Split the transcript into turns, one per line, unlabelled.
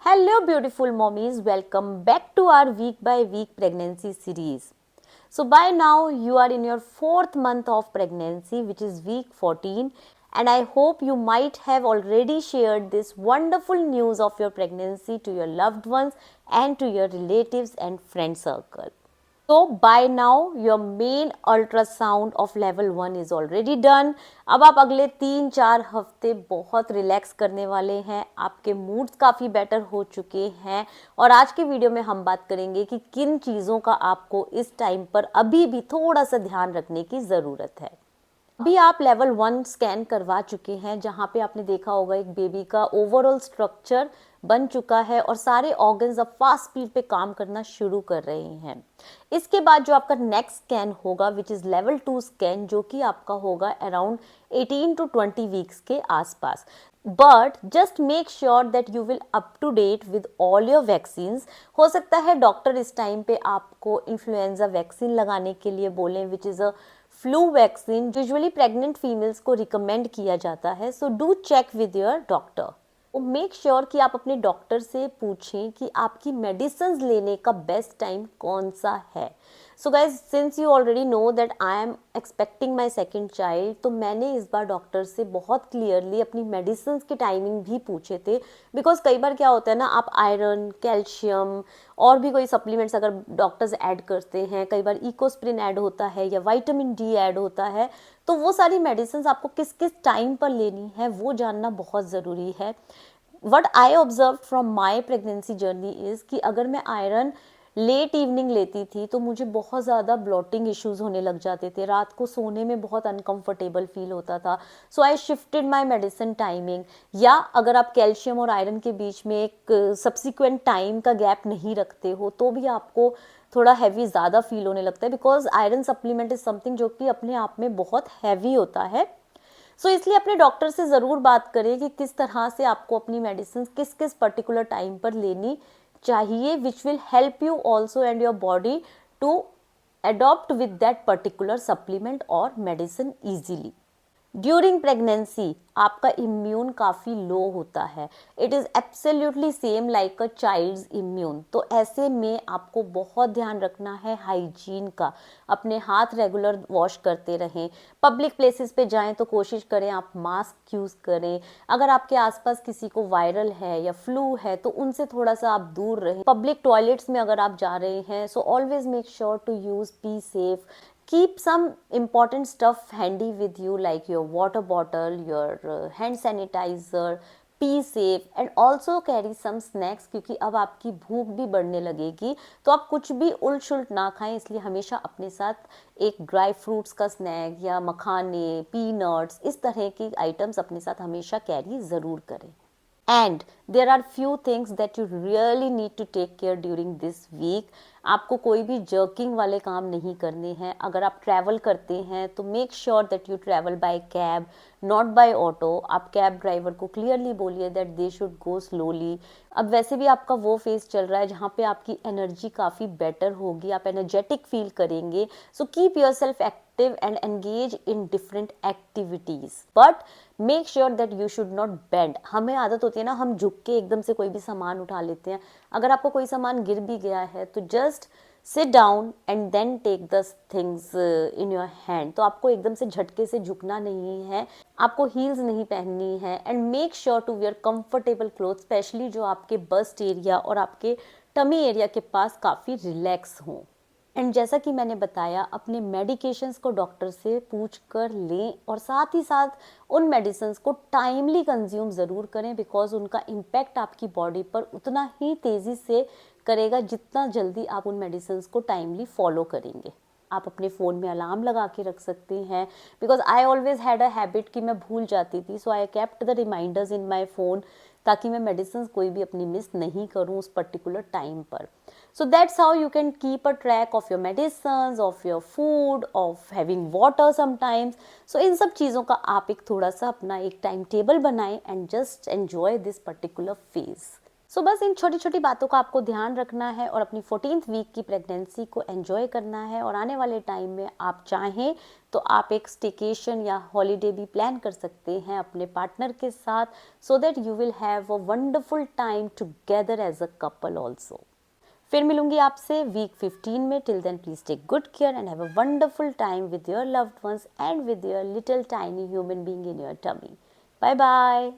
Hello, beautiful mommies. Welcome back to our week by week pregnancy series. So, by now, you are in your fourth month of pregnancy, which is week 14, and I hope you might have already shared this wonderful news of your pregnancy to your loved ones and to your relatives and friend circle. So by now your main ultrasound of level 1 is already done. अब आप अगले 3-4 हफ्ते बहुत relax करने वाले हैं, आपके moods काफ़ी बेटर हो चुके हैं और आज के वीडियो में हम बात करेंगे कि किन चीज़ों का आपको इस टाइम पर अभी भी थोड़ा सा ध्यान रखने की ज़रूरत है। अभी आप लेवल 1 स्कैन करवा चुके हैं जहां पे आपने देखा होगा एक बेबी का ओवरऑल स्ट्रक्चर बन चुका है और सारे ऑर्गन्स अब फास्ट स्पीड पे काम करना शुरू कर रहे हैं। इसके बाद जो आपका नेक्स्ट स्कैन होगा विच इज़ लेवल 2 स्कैन, जो कि आपका होगा अराउंड 18 to 20 वीक्स के आसपास। But just make sure that you will up to date with all your vaccines. हो सकता है डॉक्टर इस टाइम पे आपको इन्फ्लुएंजा वैक्सीन लगाने के लिए बोलें, which is a flu vaccine usually pregnant females को रिकमेंड किया जाता है। So do check with your doctor. Make sure कि आप अपने डॉक्टर से पूछें कि आपकी मेडिसिन लेने का बेस्ट टाइम कौन सा है। So guys, since you already know that I am expecting my second child, तो मैंने इस बार डॉक्टर से बहुत क्लियरली अपनी मेडिसिन के टाइमिंग भी पूछे थे। बिकॉज कई बार क्या होता है ना, आप आयरन, कैल्शियम और भी कोई सप्लीमेंट्स अगर डॉक्टर्स ऐड करते हैं, कई बार इकोस्प्रिन ऐड होता है या विटामिन डी ऐड होता है, तो वो सारी मेडिसिन आपको किस किस टाइम पर लेनी है वो जानना बहुत ज़रूरी है। What I observe from my pregnancy journey is कि अगर मैं आयरन लेट इवनिंग लेती थी तो मुझे बहुत ज़्यादा ब्लॉटिंग इश्यूज होने लग जाते थे, रात को सोने में बहुत अनकंफर्टेबल फील होता था। So I shifted my medicine timing. या अगर आप कैल्शियम और आयरन के बीच में एक सब्सिक्वेंट टाइम का गैप नहीं रखते हो तो भी आपको थोड़ा हैवी ज़्यादा फील होने लगता है, because iron supplement is something जो कि अपने आप में बहुत हैवी होता है। सो इसलिए अपने डॉक्टर से ज़रूर बात करें कि किस तरह से आपको अपनी मेडिसिन किस किस पर्टिकुलर टाइम पर लेनी चाहिए, which will help you also and your body to adopt with that particular supplement or medicine easily. During pregnancy आपका इम्यून काफ़ी लो होता है। It is absolutely same like a child's immune. तो ऐसे में आपको बहुत ध्यान रखना है हाइजीन का। अपने हाथ रेगुलर वॉश करते रहें। पब्लिक प्लेसेस पे जाएं तो कोशिश करें आप मास्क यूज़ करें। अगर आपके आसपास किसी को वायरल है या फ्लू है तो उनसे थोड़ा सा आप दूर रहें। पब्लिक टॉयलेट्स में अगर आप जा रहे हैं so always make sure to use be safe. Keep some important stuff handy with you like your water bottle, your hand sanitizer. Be safe and also carry some snacks, क्योंकि अब आपकी भूख भी बढ़ने लगेगी तो आप कुछ भी उल्ट शुल्ट ना खाएं। इसलिए हमेशा अपने साथ एक ड्राई फ्रूट्स का स्नैक या मखाने, पीनट्स, इस तरह की आइटम्स अपने साथ हमेशा कैरी ज़रूर करें। And there are few things that you really need to take care during this week. आपको कोई भी जर्किंग वाले काम नहीं करने हैं। अगर आप ट्रैवल करते हैं तो make sure that you travel by cab, not by auto. आप कैब ड्राइवर को क्लियरली बोलिए that they should go slowly. अब वैसे भी आपका वो फेज चल रहा है जहाँ पे आपकी एनर्जी काफ़ी बेटर होगी, आप एनर्जेटिक फील करेंगे। So keep your self active and engage in different activities, but make sure that you should not bend. हमें आदत होती है ना, हम झुक के एकदम से कोई भी सामान उठा लेते हैं। अगर आपको कोई सामान गिर भी गया है तो just sit down and then take the things in your hand. तो आपको एकदम से झटके से झुकना नहीं है, आपको हील्स नहीं पहननी है। And make sure to wear comfortable cloth, specially जो आपके बस्ट एरिया और आपके टमी एरिया के पास काफ़ी रिलैक्स हों। एंड जैसा कि मैंने बताया, अपने मेडिकेशंस को डॉक्टर से पूछ कर लें और साथ ही साथ उन मेडिसिन्स को टाइमली कंज्यूम ज़रूर करें, बिकॉज उनका इम्पैक्ट आपकी बॉडी पर उतना ही तेज़ी से करेगा जितना जल्दी आप उन मेडिसिन्स को टाइमली फॉलो करेंगे। आप अपने फ़ोन में अलार्म लगा के रख सकते हैं, because I always had a habit कि मैं भूल जाती थी। So I kept the reminders in my phone ताकि मैं मेडिसिन कोई भी अपनी मिस नहीं करूँ उस पर्टिकुलर टाइम पर। So that's how you can keep a track of your medicine, of your food, of having water sometimes. So इन सब चीज़ों का आप एक थोड़ा सा अपना एक टाइम टेबल बनाएं and just enjoy this particular phase. So बस इन छोटी छोटी बातों का आपको ध्यान रखना है और अपनी 14th वीक की प्रेगनेंसी को एंजॉय करना है। और आने वाले टाइम में आप चाहें तो आप एक स्टेकेशन या हॉलीडे भी प्लान कर सकते हैं अपने पार्टनर के साथ, so that you will have a wonderful time together as a couple also. फिर मिलूंगी आपसे वीक 15 में। Till then please take good care and have a wonderful time with your loved ones and with your little tiny human being in your tummy. Bye bye.